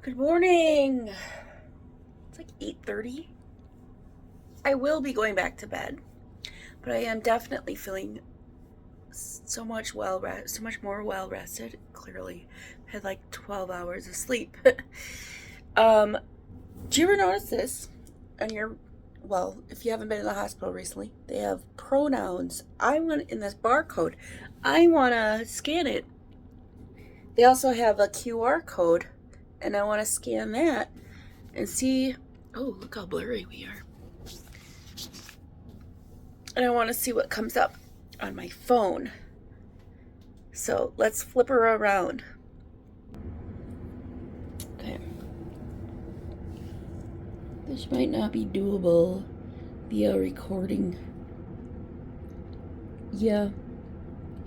Good morning. It's like 8:30. I will be going back to bed, but I am definitely feeling so much more well rested. Clearly, had like 12 hours of sleep. Do you ever notice this on your? Well, if you haven't been in the hospital recently, they have pronouns. I want in this barcode. I want to scan it. They also have a QR code, and I want to scan that and see. Oh, look how blurry we are. And I want to see what comes up on my phone. So let's flip her around. Okay. This might not be doable via recording. Yeah,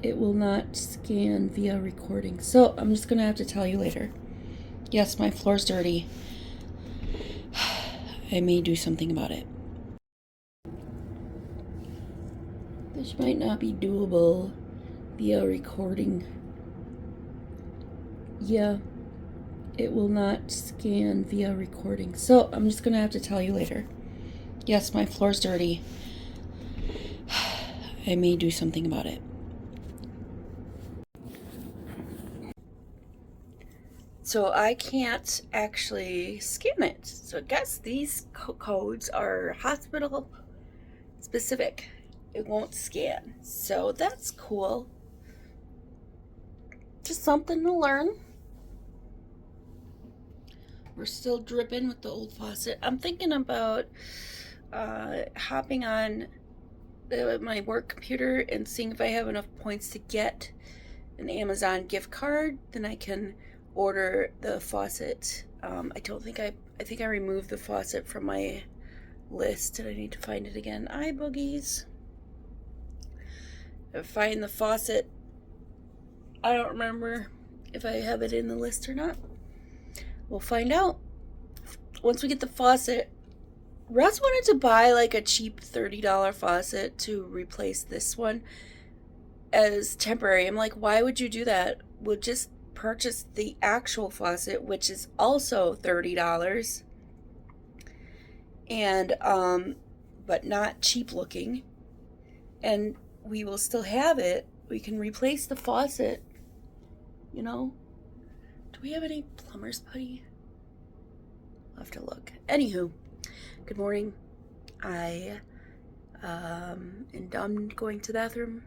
it will not scan via recording. So I'm just going to have to tell you later. Yes, my floor's dirty. I may do something about it. This might not be doable via recording. Yeah, it will not scan via recording. So I'm just going to have to tell you later. Yes, my floor's dirty. I may do something about it. So I can't actually scan it. So I guess these codes are hospital specific. It won't scan. So that's cool. Just something to learn. We're still dripping with the old faucet. I'm thinking about hopping on my work computer and seeing if I have enough points to get an Amazon gift card. Then I can order the faucet. I think I removed the faucet from my list and I need to find it again. Boogies. If I find the faucet, I don't remember if I have it in the list or not. We'll find out once we get the faucet. Russ wanted to buy like a cheap $30 faucet to replace this one as temporary. I'm like, why would you do that? We'll just purchase the actual faucet, which is also $30 and but not cheap looking, and we will still have it. We can replace the faucet, you know. Do we have any plumber's putty? I'll have to look. Anywho, good morning. I am done going to the bathroom.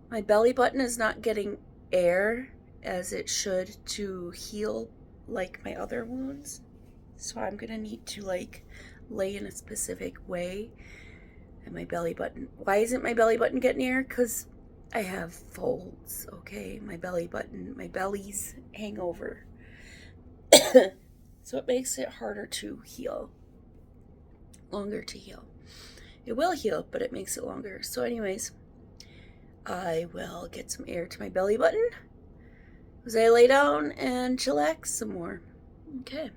My belly button is not getting air as it should to heal like my other wounds. So I'm gonna need to like lay in a specific way. And my belly button, why isn't my belly button getting air? Because I have folds, okay? My belly's hang over. So it makes it harder to heal, longer to heal. It will heal, but it makes it longer. So anyways, I will get some air to my belly button as I lay down and chillax some more. Okay,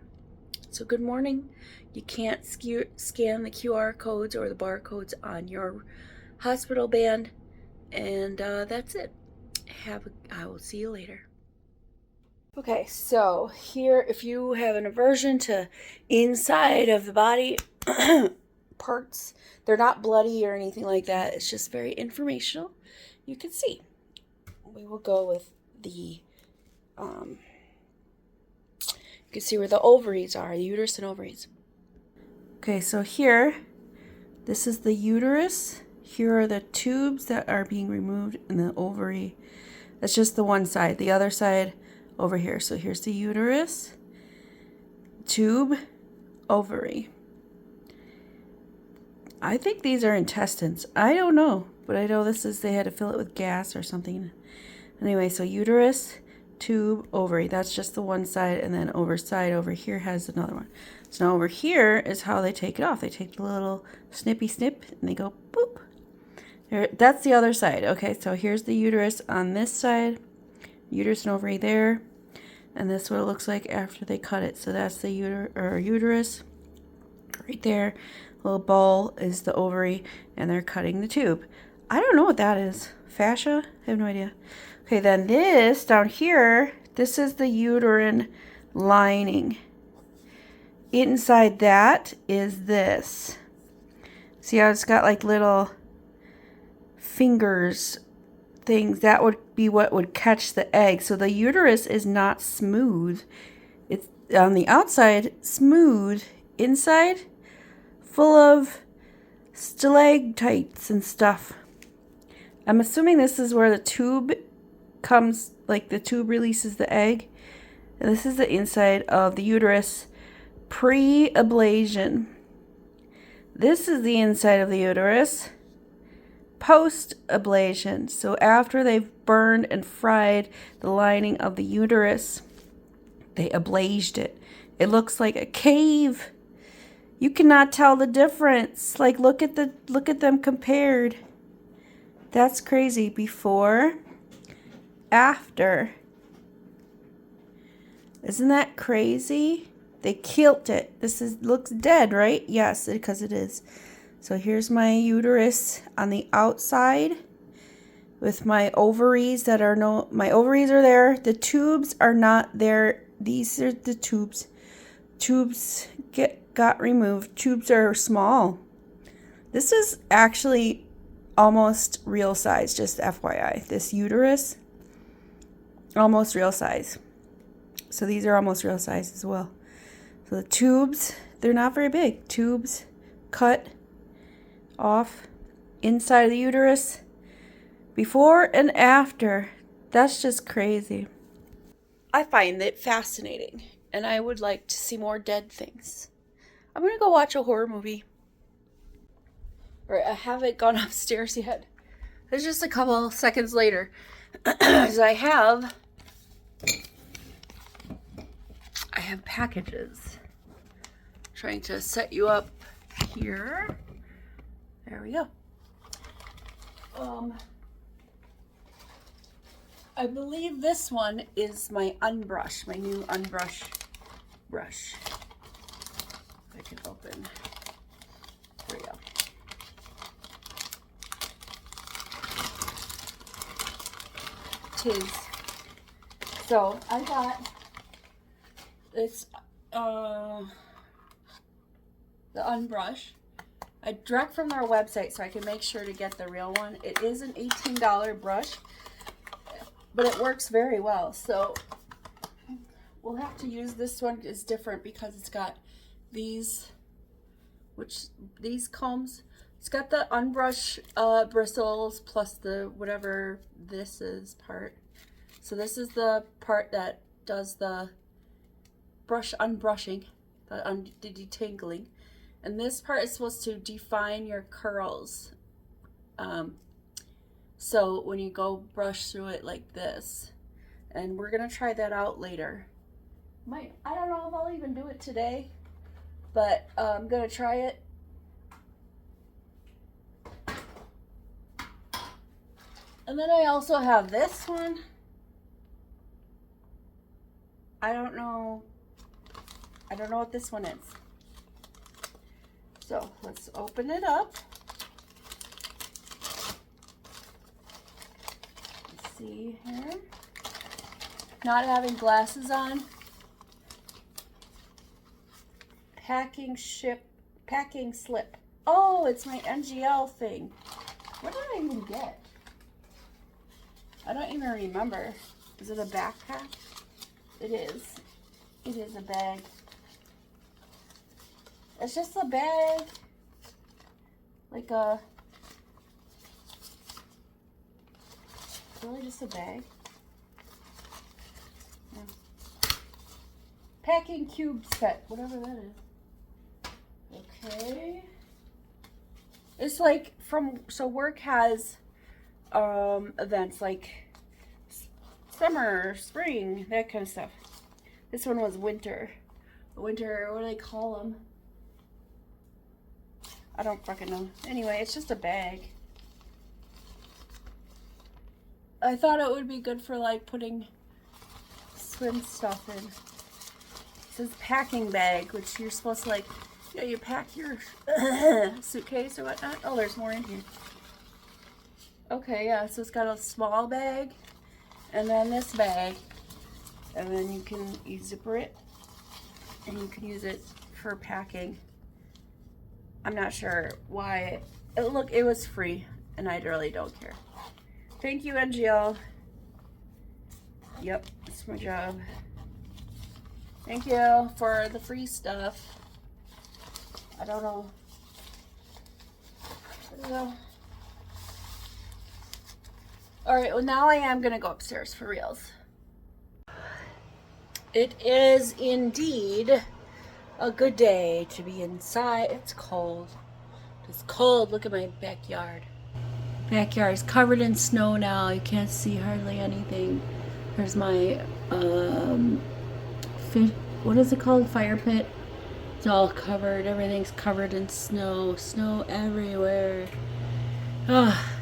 so good morning. You can't scan the QR codes or the barcodes on your hospital band, and that's it. I will see you later. Okay, so here, if you have an aversion to inside of the body parts, they're not bloody or anything like that. It's just very informational. You can see. We will go with the, you can see where the ovaries are, the uterus and ovaries. Okay, so here, this is the uterus. Here are the tubes that are being removed in the ovary. That's just the one side. The other side over here. So here's the uterus, tube, ovary. I think these are intestines. I don't know, but I know they had to fill it with gas or something. Anyway, so uterus, tube, ovary. That's just the one side, and then overside over here has another one. So now over here is how they take it off. They take the little snippy snip and they go boop. There, that's the other side. Okay, so here's the uterus on this side, uterus and ovary there, and this is what it looks like after they cut it. So that's the uterus right there. Little ball is the ovary, and they're cutting the tube. I don't know what that is. Fascia? I have no idea. Okay, then this down here, this is the uterine lining. Inside that is this. See how it's got like little fingers things? That would be what would catch the egg. So the uterus is not smooth. It's on the outside smooth, inside full of stalactites and stuff. I'm assuming this is where the tube comes, like the tube releases the egg. And this is the inside of the uterus pre-ablation. This is the inside of the uterus post-ablation. So after they've burned and fried the lining of the uterus, they ablaged it. It looks like a cave. You cannot tell the difference. Like look at them compared. That's crazy. Before, after. Isn't that crazy? They killed it. Looks dead, right? Yes, because it is. So here's my uterus on the outside with my ovaries my ovaries are there. The tubes are not there. These are the tubes. Tubes got removed. Tubes are small. This is actually almost real size, just FYI. This uterus, almost real size. So these are almost real size as well. So the tubes, they're not very big. Tubes cut off inside of the uterus before and after. That's just crazy. I find it fascinating, and I would like to see more dead things. I'm going to go watch a horror movie. Or I haven't gone upstairs yet. It's just a couple seconds later. Because I have packages. Trying to set you up here. There we go. I believe this one is my unbrush, my new unbrush brush. If I can open. There we go. Tis. So I got this the unbrush. I direct from their website so I can make sure to get the real one. It is an $18 brush, but it works very well. So we'll have to use this one. It's different because it's got these combs. It's got the unbrush bristles plus the whatever this is part. So this is the part that does the unbrushing, the detangling. And this part is supposed to define your curls. So when you go brush through it like this, and we're gonna try that out later. I don't know if I'll even do it today, but I'm gonna try it. And then I also have this one. I don't know what this one is. So let's open it up. Let's see here. Not having glasses on. Packing slip. Oh, it's my NGL thing. What did I even get? I don't even remember. Is it a backpack? It is. It is a bag. It's just a bag. Like a... Really just a bag? Yeah. Packing cube set. Whatever that is. Okay. It's like so work has events like summer, spring, that kind of stuff. This one was winter. Winter, what do they call them? I don't fucking know. Anyway, it's just a bag. I thought it would be good for like putting swim stuff in. It says packing bag, which you're supposed to like, you know, you pack your suitcase or whatnot. Oh, there's more in here. Okay, yeah, so it's got a small bag and then this bag. And then you zipper it and you can use it for packing. I'm not sure why. Look, it was free, and I really don't care. Thank you, NGL. Yep, it's my job. Thank you for the free stuff. I don't know. Alright, well now I am going to go upstairs for reals. It is indeed a good day to be inside. It's cold. It's cold. Look at my backyard. Backyard is covered in snow now. You can't see hardly anything. There's my what is it called? Fire pit. It's all covered. Everything's covered in snow. Snow everywhere. Ah.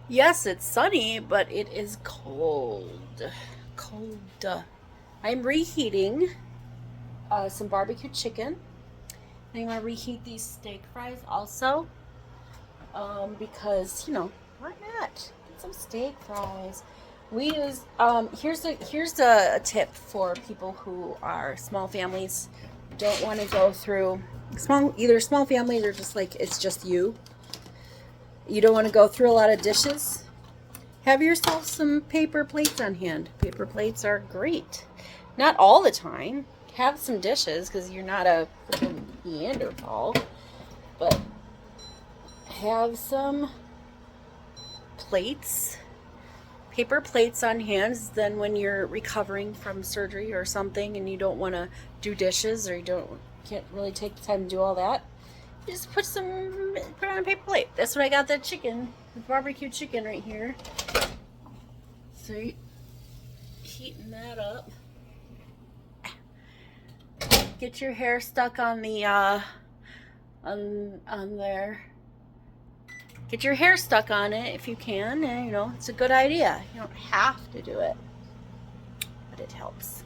Yes, it's sunny, but it is cold. Cold. I'm reheating some barbecue chicken. I'm going to reheat these steak fries also. Because, you know, why not? Get some steak fries. We use, here's a tip for people who are small families, don't want to go through, either small families or just like, it's just you. You don't want to go through a lot of dishes. Have yourself some paper plates on hand. Paper plates are great. Not all the time. Have some dishes because you're not a freaking Neanderthal. But have some plates, paper plates on hand. Then when you're recovering from surgery or something and you don't want to do dishes or can't really take the time to do all that, just put it on a paper plate. That's what I got, that chicken, the barbecue chicken right here. So heating that up. Get your hair stuck on the on there. Get your hair stuck on it if you can, and you know, it's a good idea. You don't have to do it, but it helps.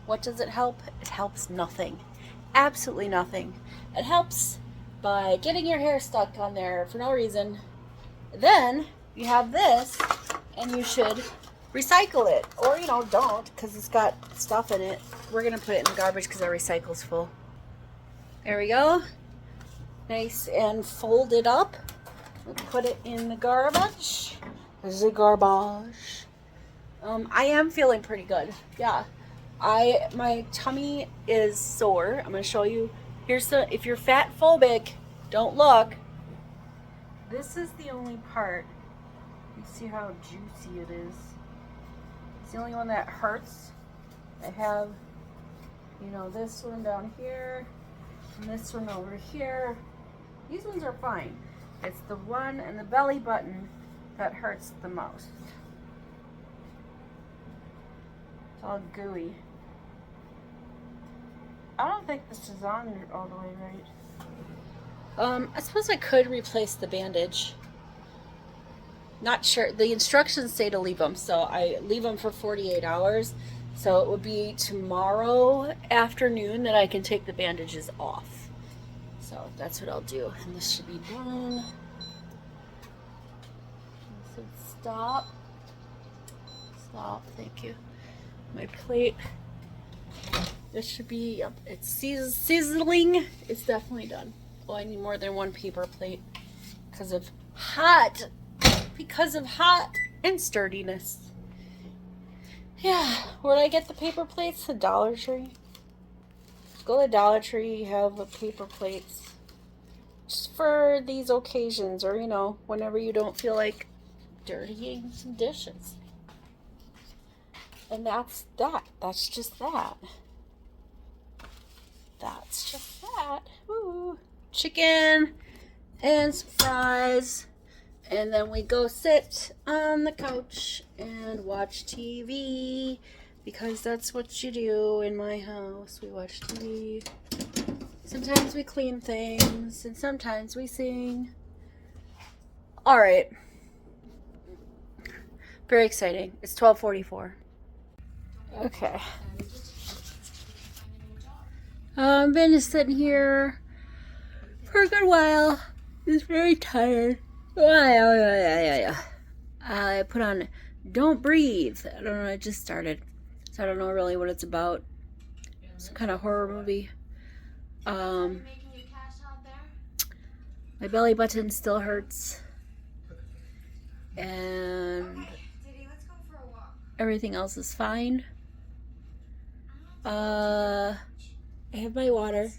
What does it help? It helps nothing. Absolutely nothing. It helps by getting your hair stuck on there for no reason. Then you have this, and you should recycle it. Or, you know, don't, because it's got stuff in it. We're going to put it in the garbage because our recycle's full. There we go. Nice and folded up. We'll put it in the garbage. The garbage. I am feeling pretty good. Yeah. My tummy is sore. I'm going to show you. If you're fat phobic, don't look. This is the only part. You see how juicy it is. It's the only one that hurts. I have, you know, this one down here and this one over here. These ones are fine. It's the one in the belly button that hurts the most. It's all gooey. I don't think this is on all the way right. I suppose I could replace the bandage. Not sure. The instructions say to leave them, so I leave them for 48 hours. So it would be tomorrow afternoon that I can take the bandages off. So that's what I'll do. And this should be done. So stop. Stop. Thank you. My plate. This should be up. It's sizzling. It's definitely done. Oh, I need more than one paper plate because of hot and sturdiness. Yeah, where did I get the paper plates? The Dollar Tree. Go to Dollar Tree, have the paper plates just for these occasions, or you know, whenever you don't feel like dirtying some dishes. And that's that. That's just that. That's just that. Ooh. Chicken and some fries. And then we go sit on the couch and watch TV. Because that's what you do in my house. We watch TV. Sometimes we clean things. And sometimes we sing. Alright. Very exciting. It's 12:44. Okay. I've been just sitting here for a good while. Just very tired. I put on Don't Breathe. I don't know, it just started. So I don't know really what it's about. some kind of horror movie. My belly button still hurts. And everything else is fine. I have my water.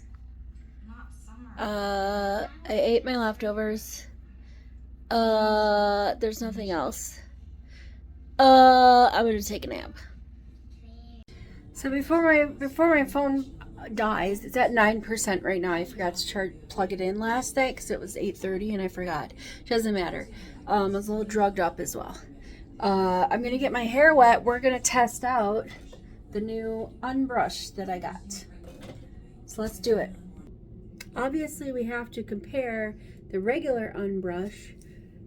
I ate my leftovers. There's nothing else. I'm gonna take a nap. So before my phone dies, it's at 9% right now. I forgot to plug it in last night because it was 8:30 and I forgot. Doesn't matter. I was a little drugged up as well. I'm gonna get my hair wet. We're gonna test out the new unbrush that I got. So let's do it. Obviously, we have to compare the regular unbrush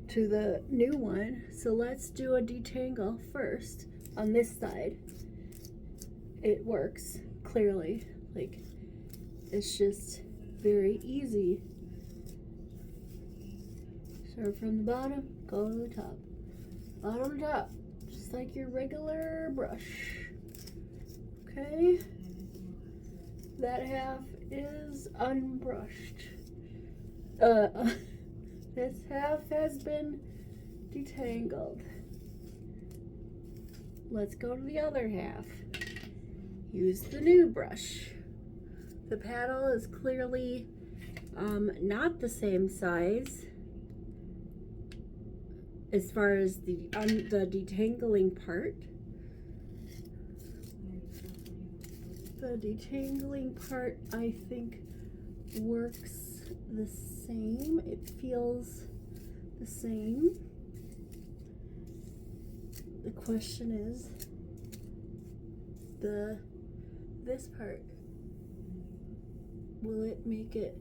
to the new one. So let's do a detangle first on this side. It works clearly. Like, it's just very easy. Start from the bottom, go to the top. Bottom to top, just like your regular brush. Okay, that half is unbrushed. This half has been detangled. Let's go to the other half. Use the new brush. The paddle is clearly not the same size as far as the detangling part. The detangling part, I think, works the same. It feels the same. The question is this part. Will it make it?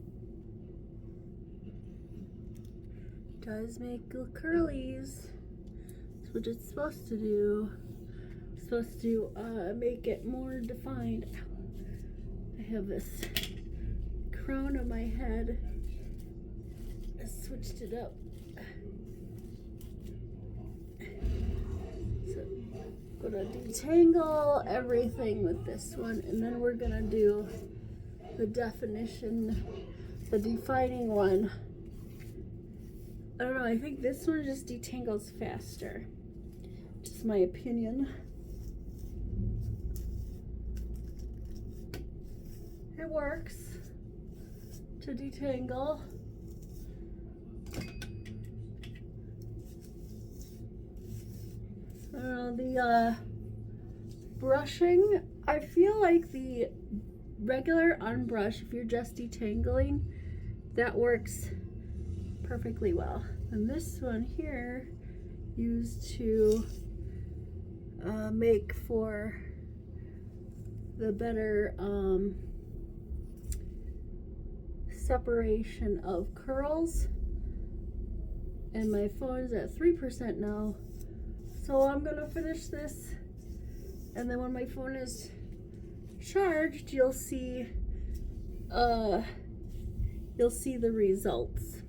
Does make curlies. That's what it's supposed to do. It's supposed to make it more defined. I have this crown on my head. I switched it up. So I'm gonna detangle everything with this one, and then we're gonna do the definition, the defining one. I don't know, I think this one just detangles faster. Just my opinion. It works to detangle. I don't know, the brushing, I feel like the regular unbrush, if you're just detangling, that works perfectly well. And this one here used to make for the better separation of curls. And my phone's at 3% now, so I'm gonna finish this, and then when my phone is charged, you'll see the results.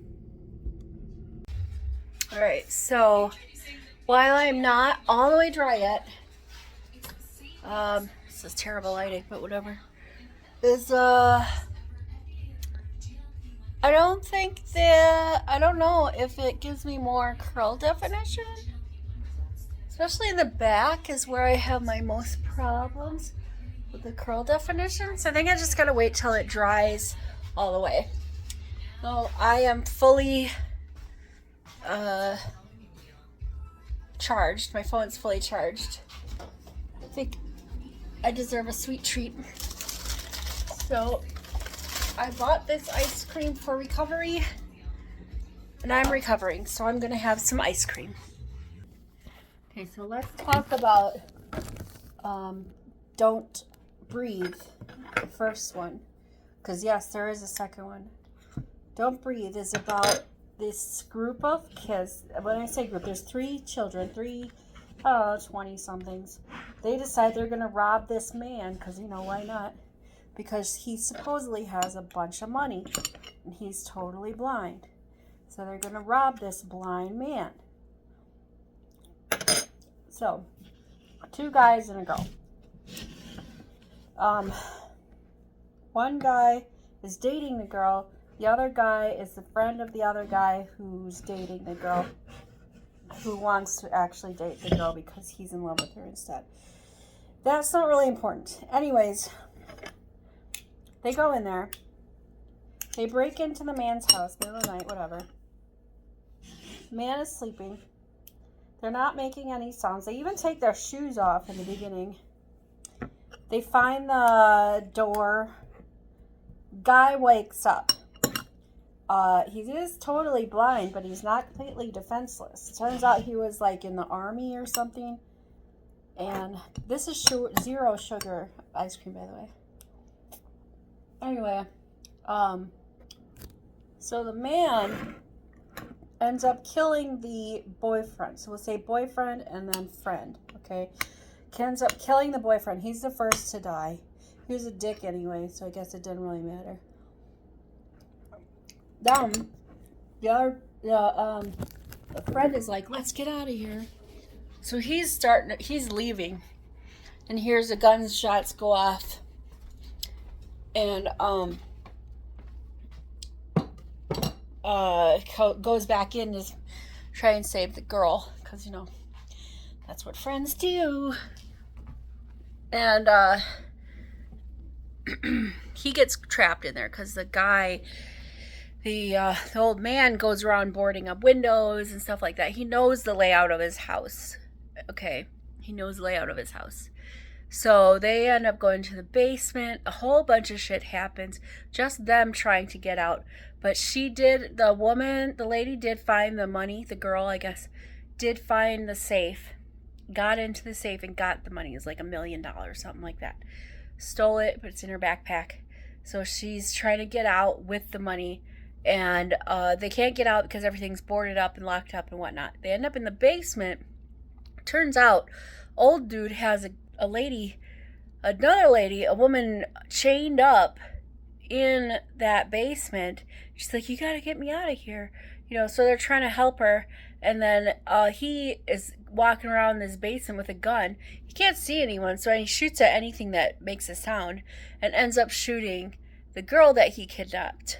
All right, so while I'm not all the way dry yet, this is terrible lighting, but whatever, is I don't know if it gives me more curl definition, especially in the back is where I have my most problems with the curl definition. So I think I just gotta wait till it dries all the way. So I am fully charged. My phone's fully charged. I think I deserve a sweet treat. So I bought this ice cream for recovery, and I'm recovering, so I'm gonna have some ice cream. Okay, so let's talk about don't breathe, the first one, because yes, there is a second one. Don't breathe is about this group of kids. When I say group, there's 3 children, 20 somethings. They decide they're gonna rob this man, because why not? Because he supposedly has a bunch of money and he's totally blind. So they're gonna rob this blind man. So 2 guys and a girl. one guy is dating the girl. The other guy is the friend of the other guy who's dating the girl, who wants to actually date the girl because he's in love with her instead. That's not really important. Anyways, they go in there. They break into the man's house, middle of the night, whatever. The man is sleeping. They're not making any sounds. They even take their shoes off in the beginning. They find the door. Guy wakes up. He is totally blind, but he's not completely defenseless. It turns out he was like in the army or something. And this is zero sugar ice cream, by the way. Anyway, so the man ends up killing the boyfriend. So we'll say boyfriend and then friend, okay? He ends up killing the boyfriend. He's the first to die. He was a dick anyway, so I guess it didn't really matter. Then, the friend is like, let's get out of here. So he's leaving, and hears the gunshots go off, and goes back in to try and save the girl, because you know that's what friends do. And he gets trapped in there because the guy, the old man, goes around boarding up windows and stuff like that. He knows the layout of his house. Okay, he knows the layout of his house. So they end up going to the basement. A whole bunch of shit happens. Just them trying to get out. But the lady did find the money. The girl, I guess, did find the safe. Got into the safe and got the money. It was like $1 million, something like that. Stole it, but it's in her backpack. So she's trying to get out with the money. And they can't get out because everything's boarded up and locked up and whatnot. They end up in the basement. Turns out, old dude has a woman chained up in that basement. She's like, you gotta get me out of here. You know, so they're trying to help her. And then he is walking around this basement with a gun. He can't see anyone, so he shoots at anything that makes a sound and ends up shooting the girl that he kidnapped.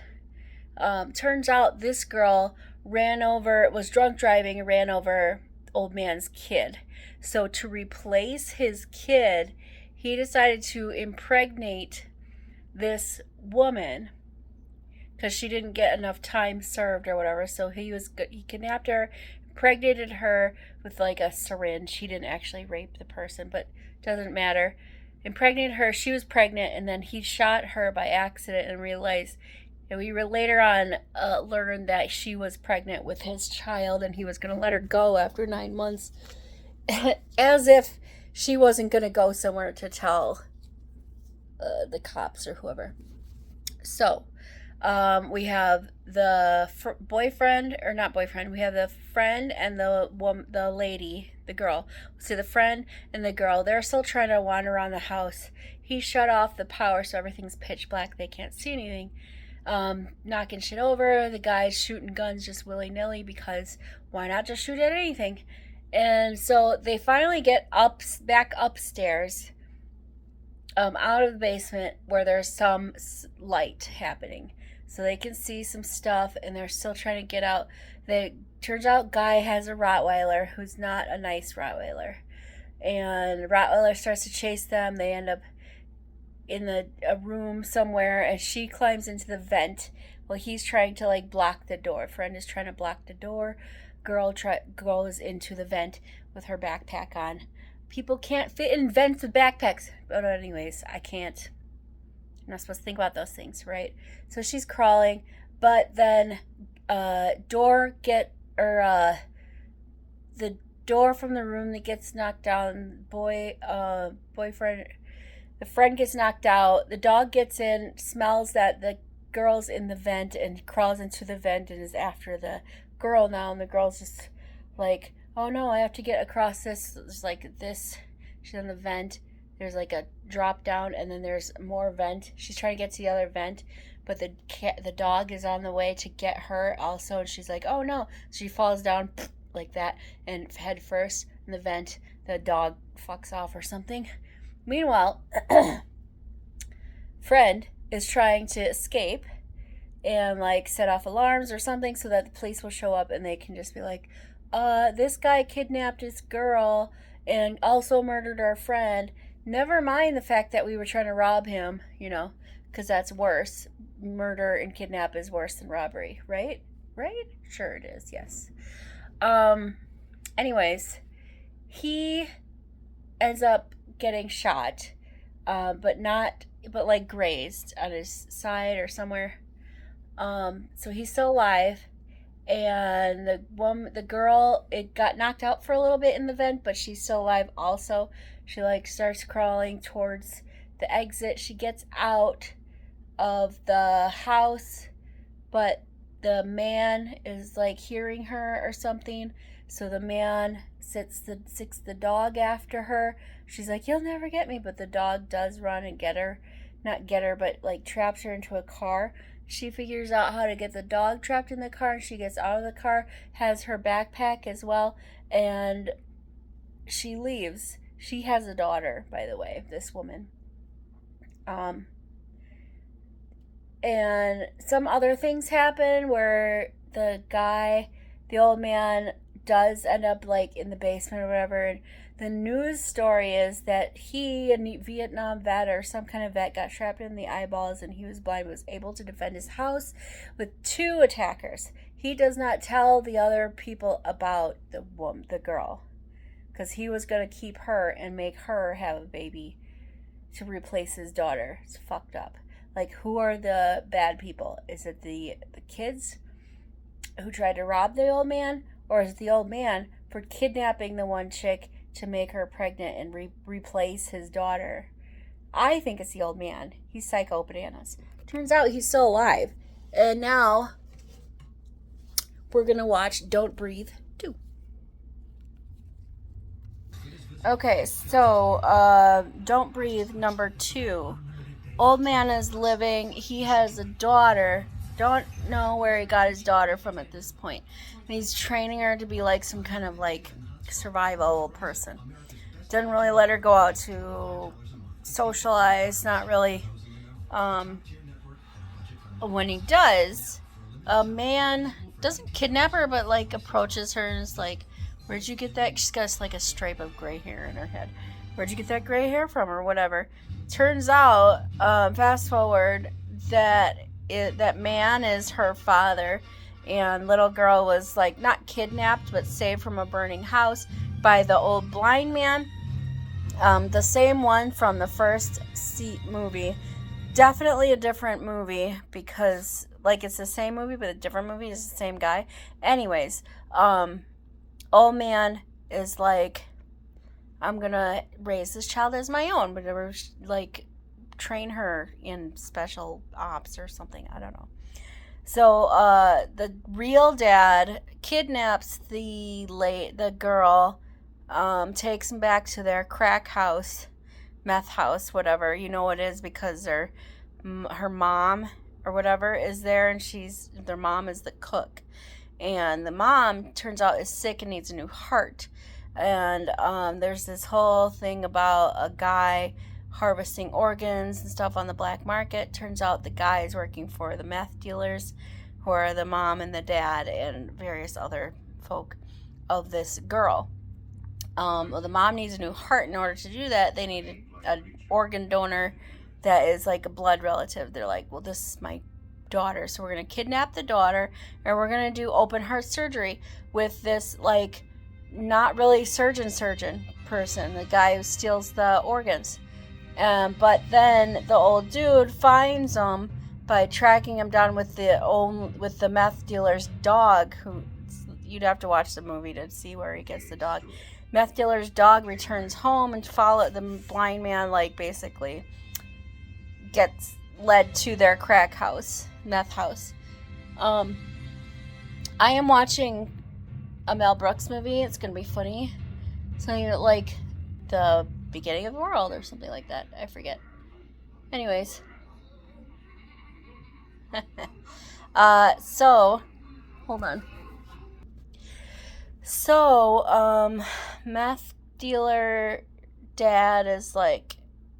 Turns out this girl was drunk driving and ran over old man's kid. So to replace his kid, he decided to impregnate this woman because she didn't get enough time served or whatever. So he kidnapped her, impregnated her with like a syringe. He didn't actually rape the person, but doesn't matter. Impregnated her, she was pregnant, and then he shot her by accident and realized, and we later on learned that she was pregnant with his child, and he was going to let her go after 9 months, as if she wasn't going to go somewhere to tell the cops or whoever. So we have the boyfriend, or not boyfriend, we have the friend and the lady, the girl. So the friend and the girl, they're still trying to wander around the house. He shut off the power, so everything's pitch black. They can't see anything. Knocking shit over. The guy's shooting guns just willy-nilly because why not just shoot at anything? And so they finally get back upstairs, out of the basement where there's some light happening. So they can see some stuff, and they're still trying to get out. Turns out Guy has a Rottweiler who's not a nice Rottweiler. And the Rottweiler starts to chase them. They end up in a room somewhere, and she climbs into the vent while he's trying to like block the door. Friend is trying to block the door. Girl goes into the vent with her backpack on. People can't fit in vents with backpacks. But anyways, I can't. I'm not supposed to think about those things, right? So she's crawling, but then the door from the room that gets knocked down, the friend gets knocked out. The dog gets in, smells that the girl's in the vent, and crawls into the vent and is after the girl now. And the girl's just like, oh no, I have to get across this. There's like this. She's in the vent. There's like a drop down, and then there's more vent. She's trying to get to the other vent, but the dog is on the way to get her also. And she's like, oh no. So she falls down like that and head first in the vent. The dog fucks off or something. Meanwhile, friend is trying to escape and like set off alarms or something so that the police will show up and they can just be like, this guy kidnapped this girl and also murdered our friend. Never mind the fact that we were trying to rob him, because that's worse. Murder and kidnap is worse than robbery, right? Right? Sure it is, yes. Anyways, he ends up getting shot, but like grazed on his side or somewhere. So he's still alive, and the girl, it got knocked out for a little bit in the vent, but she's still alive. Also, she like starts crawling towards the exit. She gets out of the house, but the man is like hearing her or something. So the man sits the dog after her. She's like, "You'll never get me," but the dog does run and get her, not get her, but like traps her into a car. She figures out how to get the dog trapped in the car, and she gets out of the car, has her backpack as well, and she leaves. She has a daughter, by the way, this woman. And some other things happen where the old man, does end up like in the basement or whatever. And the news story is that he, a Vietnam vet or some kind of vet, got trapped in the eyeballs and he was blind, was able to defend his house with 2 attackers. He does not tell the other people about the girl, because he was going to keep her and make her have a baby to replace his daughter. It's fucked up. Like, who are the bad people? Is it the kids who tried to rob the old man? Or is it the old man for kidnapping the one chick to make her pregnant and replace his daughter? I think it's the old man. He's psycho bananas. Turns out he's still alive. And now we're going to watch Don't Breathe 2. Okay, so Don't Breathe number 2. Old man is living. He has a daughter. Don't know where he got his daughter from at this point. And he's training her to be like some kind of like survival person. Doesn't really let her go out to socialize. Not really. When he does, a man doesn't kidnap her, but like approaches her and is like, "Where'd you get that?" She's got like a stripe of gray hair in her head. "Where'd you get that gray hair from?" or whatever. Turns out, fast forward, that man is her father, and little girl was like not kidnapped but saved from a burning house by the old blind man, the same one from the first movie. Definitely a different movie, because like it's the same movie but a different movie. It's the same guy. Anyways, old man is like, "I'm gonna raise this child as my own," but like train her in special ops or something. I don't know. So the real dad kidnaps the girl, takes him back to their crack house, meth house, whatever. You know what it is, because her mom or whatever is there, and their mom is the cook, and the mom turns out is sick and needs a new heart. And there's this whole thing about a guy harvesting organs and stuff on the black market. Turns out the guy is working for the meth dealers, who are the mom and the dad and various other folk of this girl. Well, the mom needs a new heart. In order to do that, they need an organ donor that is like a blood relative. They're like, "Well, this is my daughter, so we're going to kidnap the daughter and we're going to do open heart surgery with this like not really surgeon person, the guy who steals the organs." But then the old dude finds him by tracking him down with the meth dealer's dog, who you'd have to watch the movie to see where he gets the dog. Meth dealer's dog returns home and follow the blind man, like basically gets led to their crack house, meth house. I am watching a Mel Brooks movie. It's gonna be funny. Something like The Beginning of the World or something like that. I forget. Anyways. So, hold on. So, meth dealer dad is like,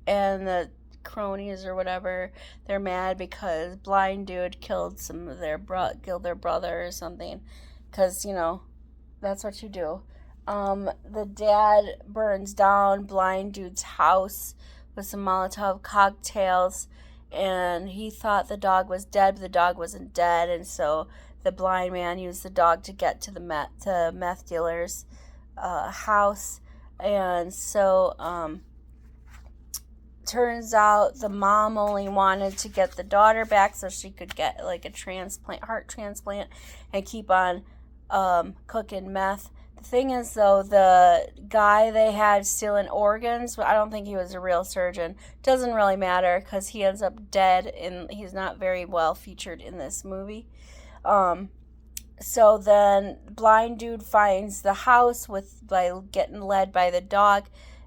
and the cronies or whatever, they're mad because blind dude killed some of their killed their brother or something, because that's what you do. The dad burns down blind dude's house with some Molotov cocktails, and he thought the dog was dead, but the dog wasn't dead, and so the blind man used the dog to get to the meth dealer's house, and so turns out the mom only wanted to get the daughter back so she could get like a heart transplant, and keep on cooking meth. The thing is, though, the guy they had stealing organs, but I don't think he was a real surgeon. Doesn't really matter because he ends up dead, and he's not very well featured in this movie. So then blind dude finds the house by getting led by the dog,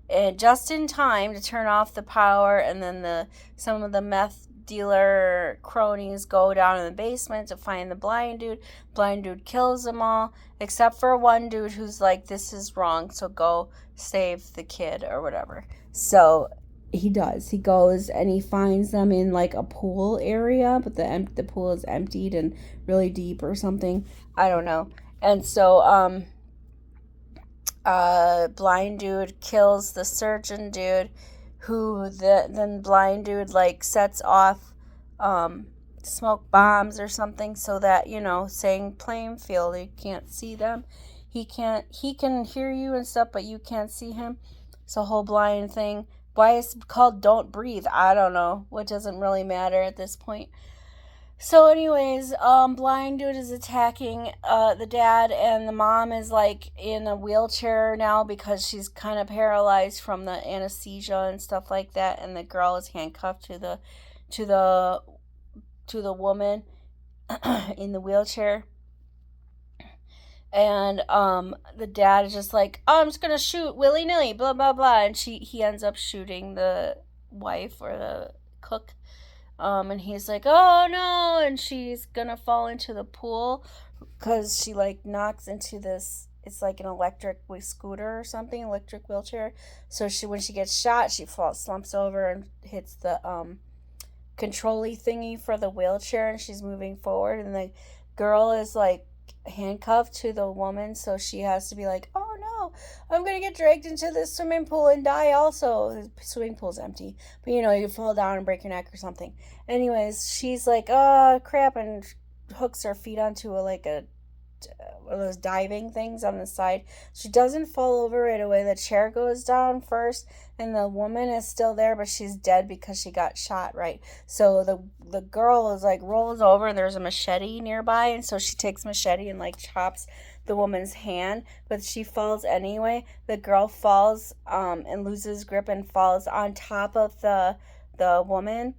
and just in time to turn off the power, and then some of the meth dealer cronies go down in the basement to find the blind dude. Blind dude kills them all, except for one dude who's like, this is wrong, so go save the kid or whatever. So he does. He goes and he finds them in like a pool area, but the pool is emptied and really deep or something. I don't know. And so blind dude kills the surgeon dude, who then blind dude like sets off smoke bombs or something, so that saying playing field, you can't see them, he can hear you and stuff, but you can't see him. It's a whole blind thing. Why it's called Don't Breathe, I don't know, which doesn't really matter at this point. So anyways, blind dude is attacking the dad, and the mom is like in a wheelchair now because she's kind of paralyzed from the anesthesia and stuff like that, and the girl is handcuffed to the woman in the wheelchair. And the dad is just like, oh, I'm just gonna shoot willy-nilly, blah blah blah, and he ends up shooting the wife or the cook. And he's like, oh no, and she's gonna fall into the pool because she like knocks into this, it's like an electric scooter or something, electric wheelchair. So when she gets shot, she slumps over and hits the control-y thingy for the wheelchair, and she's moving forward, and the girl is like handcuffed to the woman, so she has to be like, oh no, I'm gonna get dragged into this swimming pool and die also. The swimming pool's empty, but you fall down and break your neck or something. Anyways, she's like, oh crap, and hooks her feet onto one of those diving things on the side. She doesn't fall over right away. The chair goes down first, and the woman is still there, but she's dead because she got shot, right? So the girl is like rolls over, and there's a machete nearby, and so she takes machete and like chops the woman's hand, but she falls anyway. The girl falls and loses grip and falls on top of the woman,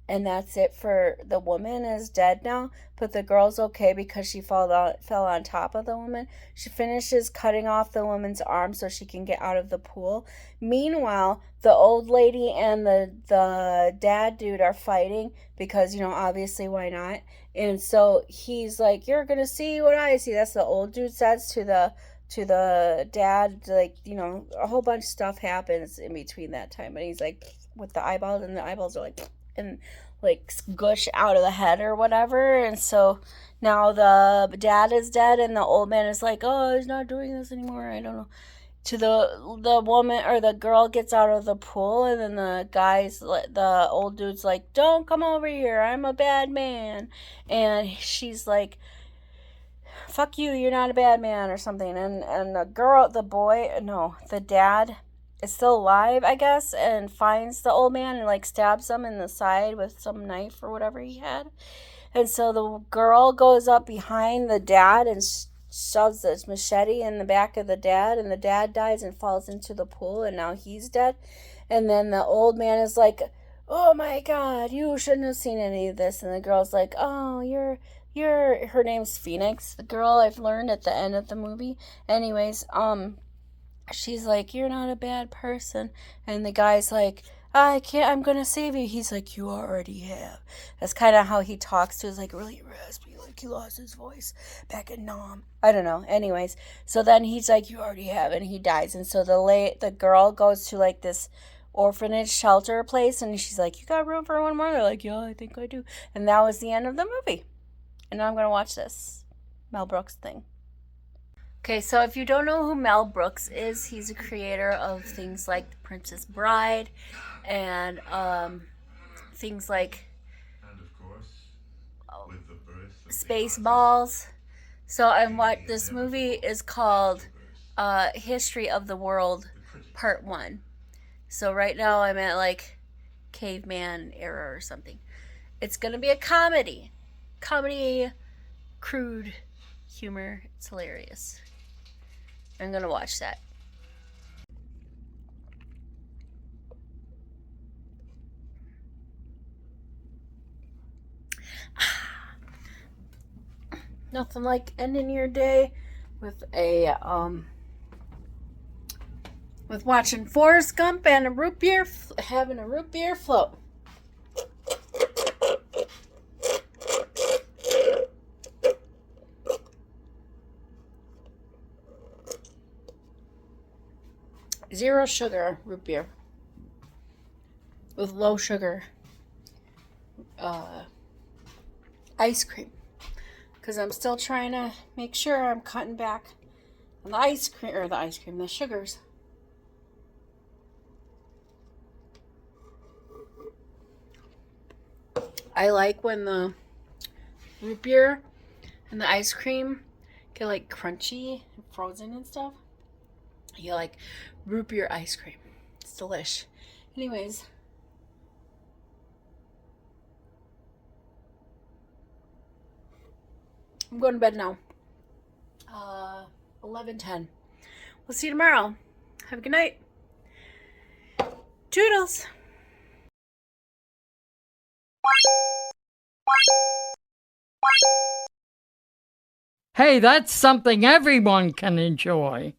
and that's it for the woman is dead now, but the girl's okay because she fell on top of the woman. She finishes cutting off the woman's arm so she can get out of the pool. Meanwhile, the old lady and the dad dude are fighting because, obviously why not? And so he's like, you're going to see what I see. That's the old dude says to the dad, like, a whole bunch of stuff happens in between that time. And he's like, with the eyeballs, and the eyeballs are like, and like gush out of the head or whatever. And so now the dad is dead, and the old man is like, oh, he's not doing this anymore, I don't know, to the woman, or the girl gets out of the pool, and then the old dude's like, don't come over here, I'm a bad man. And she's like, fuck you, you're not a bad man or something. And the dad is still alive, I guess, and finds the old man and like stabs him in the side with some knife or whatever he had. And so the girl goes up behind the dad and shoves this machete in the back of the dad, and the dad dies and falls into the pool, and now he's dead. And then the old man is like, oh my god, you shouldn't have seen any of this. And the girl's like, oh, her name's Phoenix, the girl, I've learned at the end of the movie. Anyways, she's like, you're not a bad person. And the guy's like, I can't, I'm gonna save you. He's like, you already have. That's kind of how he talks to, is like really raspy, like he lost his voice back in Nam. I don't know. Anyways, so then he's like, you already have, and he dies. And so the girl goes to like this orphanage shelter place, and she's like, you got room for one more? They're like, yeah, I think I do. And that was the end of the movie. And now I'm gonna watch this Mel Brooks thing. Okay, so if you don't know who Mel Brooks is, he's a creator of things like The Princess Bride and things like And of course, with the birth of Spaceballs. So I'm what this movie is called History of the World Part 1. So right now I'm at like caveman era or something. It's going to be a comedy. Comedy, crude humor. It's hilarious. I'm going to watch that. Nothing like ending your day with a with watching Forrest Gump and a root beer, having a root beer float. Zero sugar root beer with low sugar ice cream, because I'm still trying to make sure I'm cutting back on the sugars. I like when the root beer and the ice cream get like crunchy and frozen and stuff. You like root beer ice cream. It's delish. Anyways, I'm going to bed now. 11:10. We'll see you tomorrow. Have a good night. Toodles. Hey, that's something everyone can enjoy.